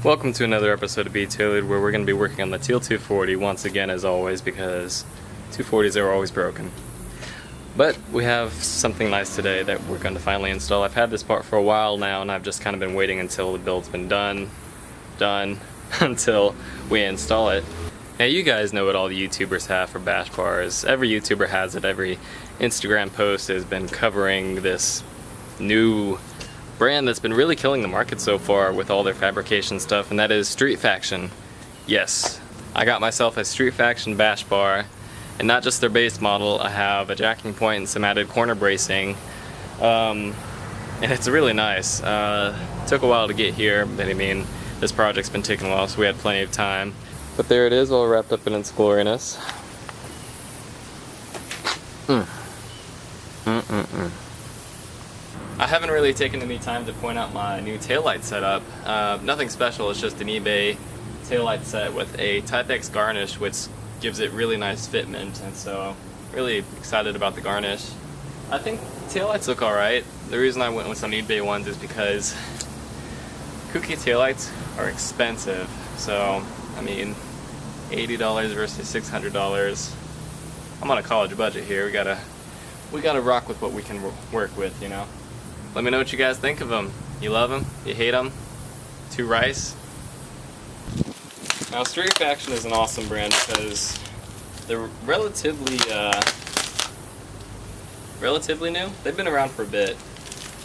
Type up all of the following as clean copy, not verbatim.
Welcome to another episode of Be Tailored, where we're going to be working on the Teal 240 once again, as always, because 240s are always broken. But we have something nice today that we're going to finally install. I've had this part for a while now, and I've just kind of been waiting until the build's been done, until we install it. Now, you guys know what all the YouTubers have for bash bars. Every YouTuber has it. Every Instagram post has been covering this new brand that's been really killing the market so far with all their fabrication stuff, and that is Street Faction. Yes, I got myself a Street Faction bash bar, and not just their base model. I have a jacking point and some added corner bracing, and it's really nice. Took a while to get here, but I mean, this project's been taking a while, so we had plenty of time. But there it is, all wrapped up in its gloriness. I haven't really taken any time to point out my new taillight setup. Nothing special, it's just an eBay taillight set with a Type X garnish, which gives it really nice fitment, and so really excited about the garnish. I think taillights look alright. The reason I went with some eBay ones is because kooky taillights are expensive. So, I mean, $80 versus $600. I'm on a college budget here. We gotta rock with what we can work with, you know. Let me know what you guys think of them. You love them? You hate them? Too rice? Now, Street Faction is an awesome brand because they're relatively new. They've been around for a bit,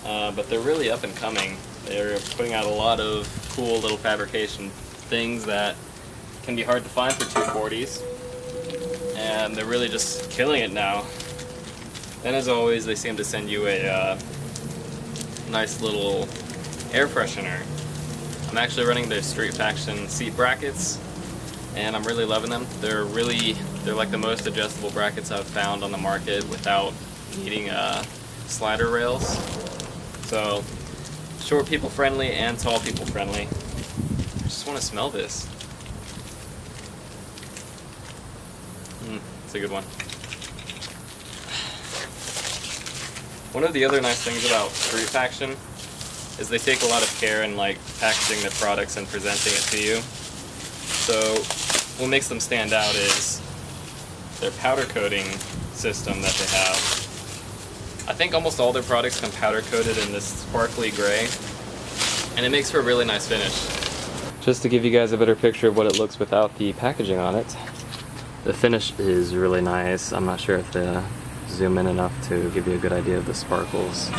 but they're really up and coming. They're putting out a lot of cool little fabrication things that can be hard to find for 240s, and they're really just killing it now. And as always, they seem to send you a nice little air freshener. I'm actually running their Street Faction seat brackets, and I'm really loving them. They're like the most adjustable brackets I've found on the market without needing slider rails. So, short people friendly and tall people friendly. I just want to smell this. It's a good one. One of the other nice things about Street Faction is they take a lot of care in like packaging their products and presenting it to you. So what makes them stand out is their powder coating system that they have. I think almost all their products come powder coated in this sparkly gray, and it makes for a really nice finish. Just to give you guys a better picture of what it looks without the packaging on it, the finish is really nice. I'm not sure if the zoom in enough to give you a good idea of the sparkles.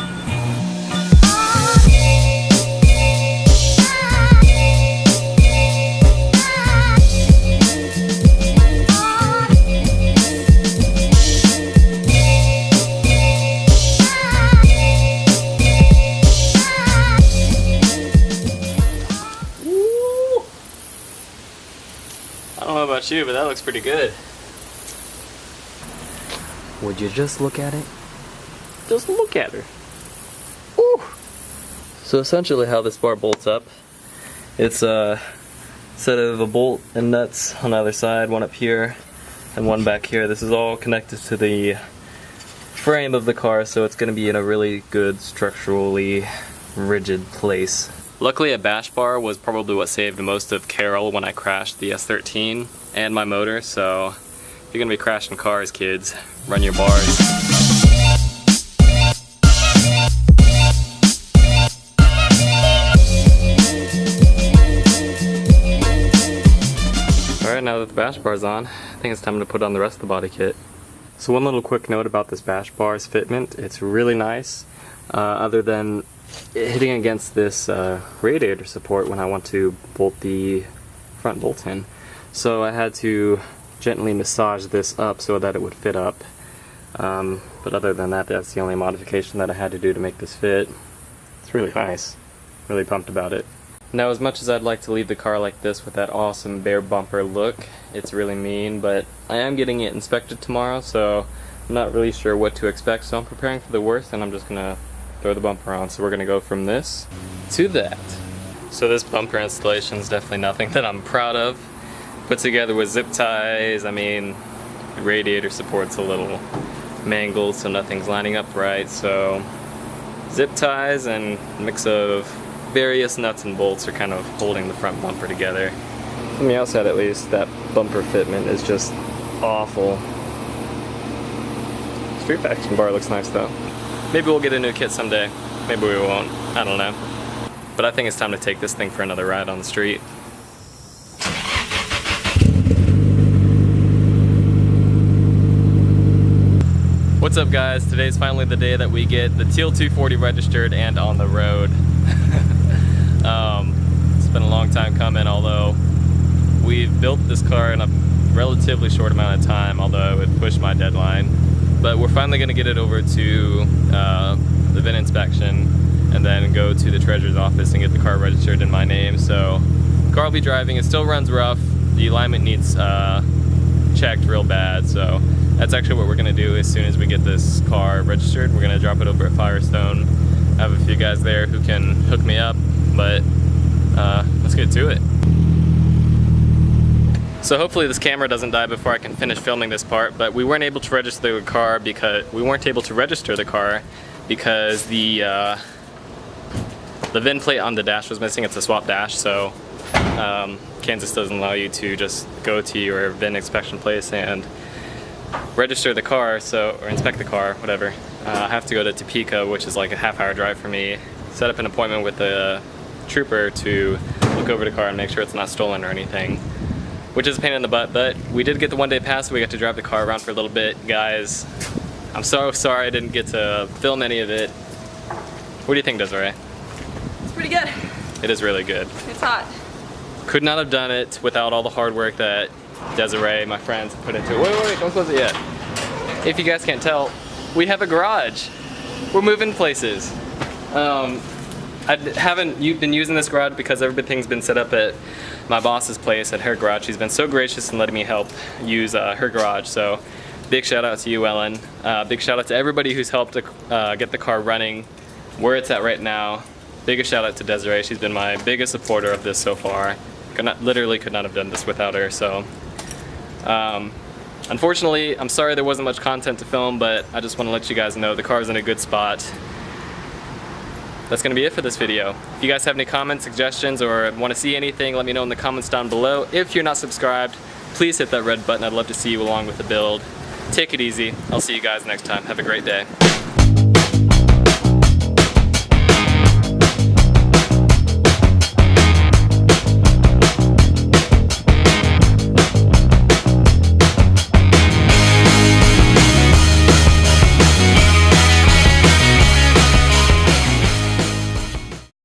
Woo! I don't know about you, but that looks pretty good. Would you just look at it? Just look at her. Woo! So essentially how this bar bolts up, it's a set of a bolt and nuts on the other side, one up here and one back here. This is all connected to the frame of the car, so it's going to be in a really good structurally rigid place. Luckily, a bash bar was probably what saved most of Carol when I crashed the S13 and my motor, so if you're going to be crashing cars, kids, run your bars. Alright, now that the bash bar's on, I think it's time to put on the rest of the body kit. So one little quick note about this bash bar's fitment, it's really nice, other than hitting against this radiator support when I want to bolt the front bolts in. So I had to gently massage this up so that it would fit up. But other than that, that's the only modification that I had to do to make this fit. It's really nice. Really pumped about it. Now, as much as I'd like to leave the car like this with that awesome bare bumper look, it's really mean, but I am getting it inspected tomorrow, so I'm not really sure what to expect, so I'm preparing for the worst, and I'm just gonna throw the bumper on. So we're gonna go from this to that. So this bumper installation is definitely nothing that I'm proud of. Put together with zip ties. I mean, the radiator support's a little mangled, so nothing's lining up right. So zip ties and mix of various nuts and bolts are kind of holding the front bumper together. From the outside at least, that bumper fitment is just awful. Street faction bar looks nice though. Maybe we'll get a new kit someday. Maybe we won't. I don't know. But I think it's time to take this thing for another ride on the street. What's up guys? Today's finally the day that we get the Teal 240 registered and on the road. It's been a long time coming, although we've built this car in a relatively short amount of time, although it pushed my deadline. But we're finally going to get it over to the VIN inspection and then go to the treasurer's office and get the car registered in my name. So the car will be driving. It still runs rough. The alignment needs checked real bad. So that's actually what we're going to do as soon as we get this car registered. We're going to drop it over at Firestone. I have a few guys there who can hook me up, but let's get to it. So hopefully this camera doesn't die before I can finish filming this part, but we weren't able to register the car because the VIN plate on the dash was missing. It's a swap dash, so Kansas doesn't allow you to just go to your VIN inspection place and register the car, or inspect the car, whatever. I have to go to Topeka, which is like a half-hour drive for me, set up an appointment with the trooper to look over the car and make sure it's not stolen or anything, which is a pain in the butt. But we did get the one-day pass, so we got to drive the car around for a little bit. Guys, I'm so sorry I didn't get to film any of it. What do you think, Desiree? It's pretty good. It is really good. It's hot. Could not have done it without all the hard work that Desiree, my friends, put into it. Wait, don't close it yet. If you guys can't tell, we have a garage. We're moving places. I haven't been using this garage because everything's been set up at my boss's place at her garage. She's been so gracious in letting me help use her garage. So big shout out to you, Ellen. Big shout out to everybody who's helped get the car running where it's at right now. Biggest shout out to Desiree. She's been my biggest supporter of this so far. Literally could not have done this without her. So unfortunately, I'm sorry there wasn't much content to film, but I just want to let you guys know the car's in a good spot. That's going to be it for this video. If you guys have any comments, suggestions, or want to see anything, let me know in the comments down below. If you're not subscribed, please hit that red button. I'd love to see you along with the build. Take it easy. I'll see you guys next time. Have a great day.